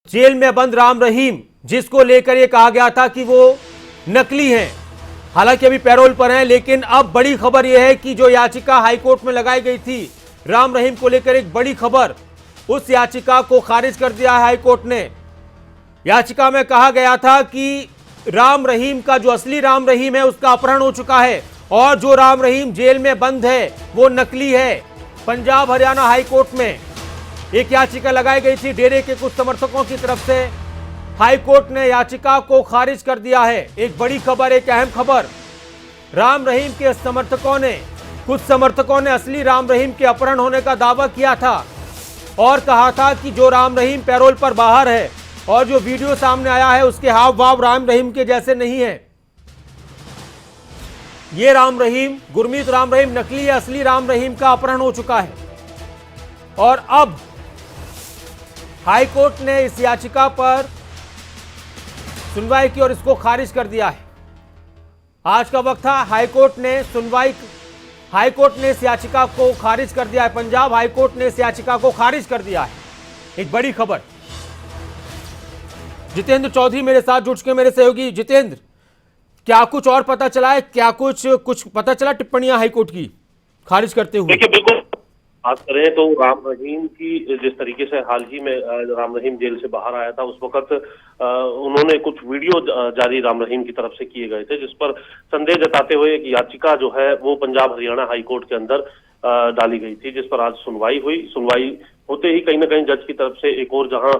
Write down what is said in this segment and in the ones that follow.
Jail में बंद राम रहीम, जिसको लेकर यह कहा गया था कि वो नकली हैं, हालांकि अभी पैरोल पर हैं, लेकिन अब बड़ी खबर यह है कि जो याचिका हाईकोर्ट में लगाई गई थी राम रहीम को लेकर, एक बड़ी खबर, उस याचिका को खारिज कर दिया है हाईकोर्ट ने। याचिका में कहा गया था कि राम रहीम का जो असली राम रहीम है उसका अपहरण हो चुका है और जो राम रहीम जेल में बंद है वो नकली है। पंजाब हरियाणा हाईकोर्ट में एक याचिका लगाई गई थी डेरे के कुछ समर्थकों की तरफ से, हाईकोर्ट ने याचिका को खारिज कर दिया है। एक बड़ी खबर, एक अहम खबर, राम रहीम के कुछ समर्थकों ने असली राम रहीम के अपहरण होने का दावा किया था और कहा था कि जो राम रहीम पैरोल पर बाहर है और जो वीडियो सामने आया है उसके हाव भाव राम रहीम के जैसे नहीं है। ये राम रहीम, गुरमीत राम रहीम नकली है, असली राम रहीम का अपहरण हो चुका है। और अब हाईकोर्ट ने इस याचिका पर सुनवाई की और इसको खारिज कर दिया है। आज का वक्त था, हाईकोर्ट ने इस याचिका को खारिज कर दिया है। पंजाब हाईकोर्ट ने इस याचिका को खारिज कर दिया है। एक बड़ी खबर। जितेंद्र चौधरी मेरे साथ जुड़ चुके, मेरे सहयोगी। जितेंद्र, क्या कुछ और पता चला है? क्या कुछ पता चला टिप्पणियां हाईकोर्ट की खारिज करते हुए? देखिए, बिल्कुल बात करें तो राम रहीम की जिस तरीके से हाल ही में राम रहीम जेल से बाहर आया था, उस वक्त उन्होंने कुछ वीडियो जारी राम रहीम की तरफ से किए गए थे, जिस पर संदेह जताते हुए एक याचिका जो है वो पंजाब हरियाणा हाईकोर्ट के अंदर डाली गई थी, जिस पर आज सुनवाई हुई। सुनवाई होते ही कहीं ना कहीं जज की तरफ से एक और जहां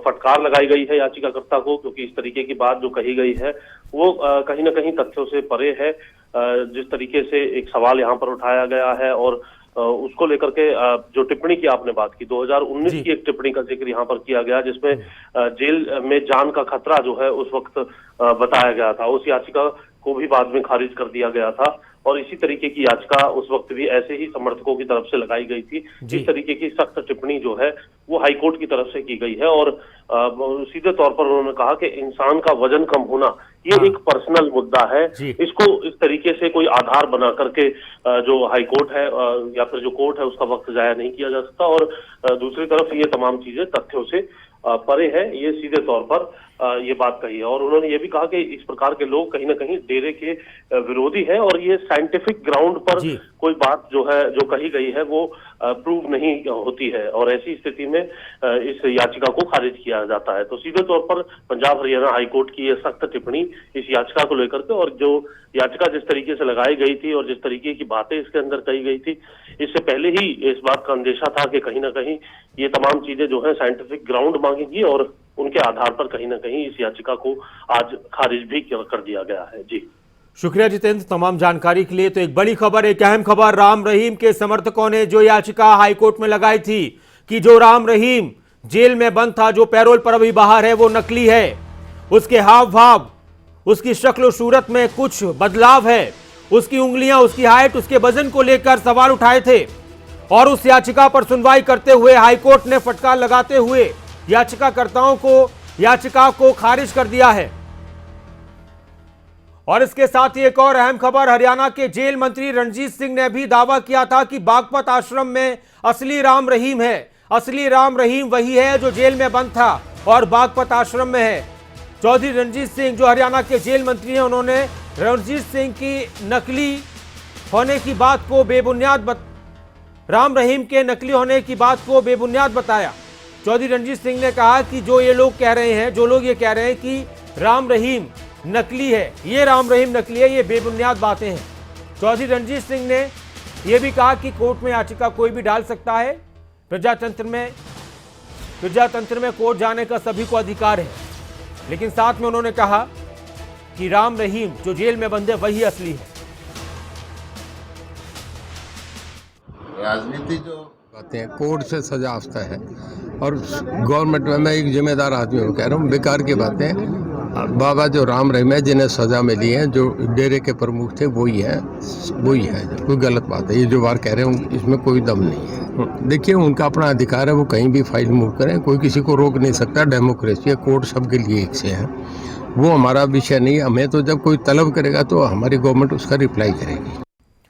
फटकार लगाई गई है याचिकाकर्ता को, क्योंकि इस तरीके की बात जो कही गई है वो कहीं ना कहीं तथ्यों से परे है। जिस तरीके से एक सवाल यहाँ पर उठाया गया है और उसको लेकर के जो टिप्पणी की आपने बात की, 2019 की एक टिप्पणी का जिक्र यहाँ पर किया गया, जिसमें जेल में जान का खतरा जो है उस वक्त बताया गया था। उस याचिका को भी बाद में खारिज कर दिया गया था और इसी तरीके की याचिका उस वक्त भी ऐसे ही समर्थकों की तरफ से लगाई गई थी। इस तरीके की सख्त टिप्पणी जो है वो हाईकोर्ट की तरफ से की गई है और सीधे तौर पर उन्होंने कहा कि इंसान का वजन कम होना ये एक पर्सनल मुद्दा है, इसको इस तरीके से कोई आधार बना करके जो हाईकोर्ट है या फिर जो कोर्ट है उसका वक्त जाया नहीं किया जा सकता। और दूसरी तरफ ये तमाम चीजें तथ्यों से परे है, ये सीधे तौर पर ये बात कही है। और उन्होंने ये भी कहा कि इस प्रकार के लोग कहीं ना कहीं डेरे के विरोधी हैं और ये साइंटिफिक ग्राउंड पर कोई बात जो है जो कही गई है वो प्रूव नहीं होती है और ऐसी स्थिति में इस याचिका को खारिज किया जाता है। तो सीधे तौर पर पंजाब हरियाणा हाईकोर्ट की ये सख्त टिप्पणी इस याचिका को लेकर के, और जो याचिका जिस तरीके से लगाई गई थी और जिस तरीके की बातें इसके अंदर कही गई थी, इससे पहले ही इस बात का अंदेशा था कि कहीं ना कहीं ये तमाम चीजें जो है साइंटिफिक ग्राउंड मांगेगी और उनके आधार पर कहीं ना कहीं इस याचिका को आज खारिज भी कर दिया गया है। जी, शुक्रिया जितेंद्र तमाम जानकारी के लिए। तो एक बड़ी खबर, एक अहम खबर, राम रहीम के समर्थकों ने जो याचिका हाईकोर्ट में लगाई थी कि जो राम रहीम जेल में बंद था, जो पैरोल पर अभी बाहर है, वो नकली है, उसके हाव भाव, उसकी शक्ल सूरत में कुछ बदलाव है, उसकी उंगलियां, उसकी हाइट, उसके वजन को लेकर सवाल उठाए थे और उस याचिका पर सुनवाई करते हुए हाईकोर्ट ने फटकार लगाते हुए याचिकाकर्ताओं को याचिका को खारिज कर दिया है। और इसके साथ ही एक और अहम खबर, हरियाणा के जेल मंत्री रणजीत सिंह ने भी दावा किया था कि बागपत आश्रम में असली राम रहीम है। असली राम रहीम वही है जो जेल में बंद था और बागपत आश्रम में है। चौधरी रणजीत सिंह जो हरियाणा के जेल मंत्री हैं, उन्होंने रणजीत सिंह की नकली होने की बात को राम रहीम के नकली होने की बात को बेबुनियाद बताया। चौधरी रणजीत सिंह ने कहा कि जो लोग ये कह रहे हैं कि राम रहीम नकली है, ये राम रहीम नकली है, ये बेबुनियाद बातें हैं। चौधरी रणजीत सिंह ने यह भी कहा कि कोर्ट में याचिका कोई भी डाल सकता है, प्रजातंत्र में कोर्ट जाने का सभी को अधिकार है, लेकिन साथ में उन्होंने कहा कि राम रहीम जो जेल में बंद है वही असली है। राजनीति जो बातें हैं, कोर्ट से सजा आफ्ता है और गवर्नमेंट में मैं एक जिम्मेदार आदमी हूँ, कह रहा हूँ बेकार की बातें। बाबा जो राम रहीम है जिन्हें सजा मिली है, जो डेरे के प्रमुख थे वही है, कोई गलत बात है। ये जो बार कह रहे हैं इसमें कोई दम नहीं है। देखिए, उनका अपना अधिकार है, वो कहीं भी फाइल मूव करें, कोई किसी को रोक नहीं सकता। डेमोक्रेसी है, कोर्ट सबके लिए एक से है, वो हमारा विषय नहीं है। हमें तो जब कोई तलब करेगा तो हमारी गवर्नमेंट उसका रिप्लाई करेगी।